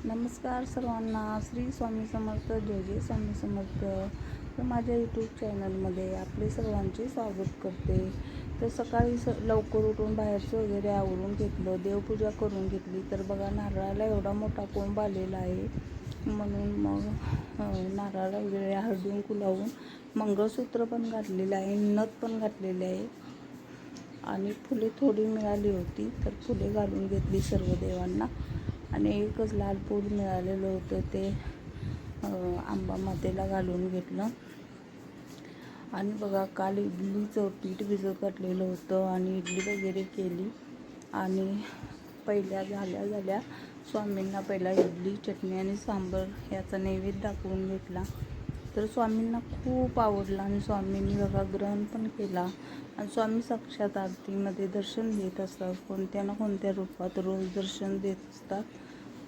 नमस्कार सर्वांना. श्री स्वामी समर्थ. जय जय स्वामी समर्थ. तर माझ्या यूट्यूब चॅनलमध्ये आपले सर्वांचे स्वागत करते. तर सकाळी लवकर उठून बाहेरचं वगैरे आवरून घेतलं, देवपूजा करून घेतली. तर बघा, नारळाला एवढा मोठा कोंब आलेला आहे, म्हणून मग नारळाला वगैरे हळदीकुंकू लावून मंगळसूत्र पण घातलेलं आहे, नथ पण घातलेले आहे आणि फुले थोडी मिळाली होती तर फुले घालून घेतली सर्व देवांना. आणि एकच लाल फूल मिळालेलं होतं ते आंबा मातेला घालून घेतलं. आणि बघा, काल इडलीचं पीठ भिजत घातलेलं होतं आणि इडली वगैरे केली. आणि पहिल्या झाल्या स्वामींना पहिला इडली, चटणी आणि सांबार याचा नैवेद्य दाखवून घेतला. तर स्वामींना खूप आवडला आणि स्वामींनी बघा ग्रहण पण केला. आणि स्वामी साक्षात आरतीमध्ये दर्शन देत असतात, कोणत्या ना कोणत्या रूपात रोज दर्शन देत असतात.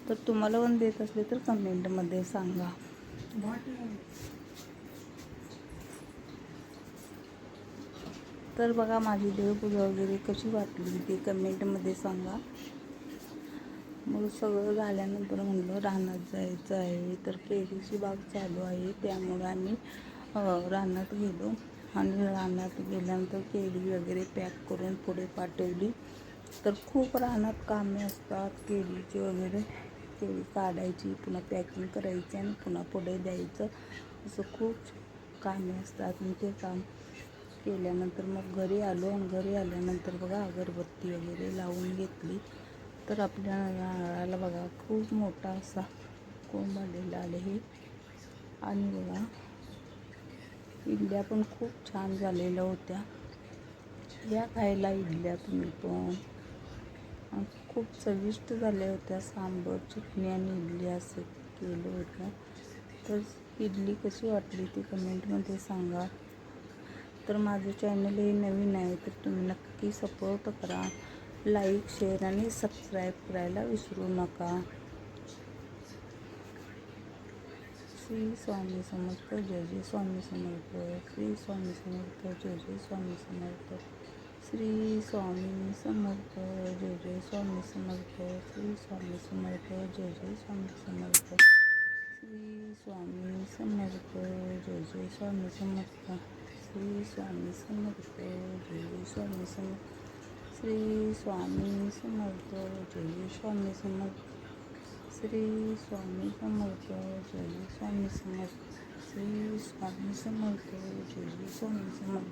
तर तुम्हाला पण देत असले तर कमेंटमध्ये सांगा. तर बघा, माझी देवपूजा वगैरे कशी वाटली ते कमेंटमध्ये सांगा. मग सगळं झाल्यानंतर म्हणलं रानात जायचं आहे. तर केळीची बाग चालू आहे, त्यामुळे आम्ही रानात गेलो. आणि रानात गेल्यानंतर केळी वगैरे पॅक करून पुढे पाठवली. तर खूप रानात कामे असतात केळीची वगैरे. केळी काढायची, पुन्हा पॅकिंग करायची आणि पुन्हा पुढे द्यायचं, असं खूप कामे असतात. आणि ते काम केल्यानंतर मग घरी आलो. आणि घरी आल्यानंतर बघा अगरबत्ती वगैरे लावून घेतली. तर आपल्या नारळाला बघा खूप मोठा असा कोंब आलेला आहे. आणि बघा, इडल्या पण खूप छान झालेल्या होत्या. या खायला इडल्या तुम्ही पण. खूप चविष्ट झाल्या होत्या. सांबर, चटणी आणि इडली असं केलं होतं. तर इडली कशी वाटली ती कमेंटमध्ये सांगा. तर माझं चॅनल हे नवीन आहे तर तुम्ही नक्की सपोर्ट करा. लाईक, शेअर आणि सबस्क्राईब करायला विसरू नका. श्री स्वामी समर्थ. जय जय स्वामी समर्थ. श्री स्वामी समर्थ. जय जय स्वामी समर्थ. श्री स्वामी समर्थ. जय जय स्वामी समर्थ. श्री स्वामी समर्थ. जय जय स्वामी समर्थ. श्री स्वामी समर्थ. जय जय स्वामी समर्थ. श्री स्वामी समर्थ. जय जय स्वामी समर्थ. श्री स्वामी समर्थ. जय जय स्वामी समर्थ. श्री स्वामी समर्थ. जय जय स्वामी समर्थ. श्री स्वामी समर्थ. जय जय स्वामी समर्थ.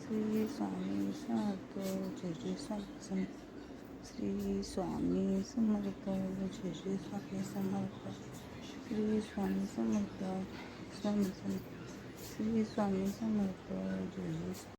श्री स्वामी समर्थ. जय जय स्वामी समर्थ. श्री स्वामी समर्थ. जय जय स्वामी समर्थ. श्री स्वामी समर्थ. स्वामी समर्थ. श्री स्वामी समर्थ. जय जय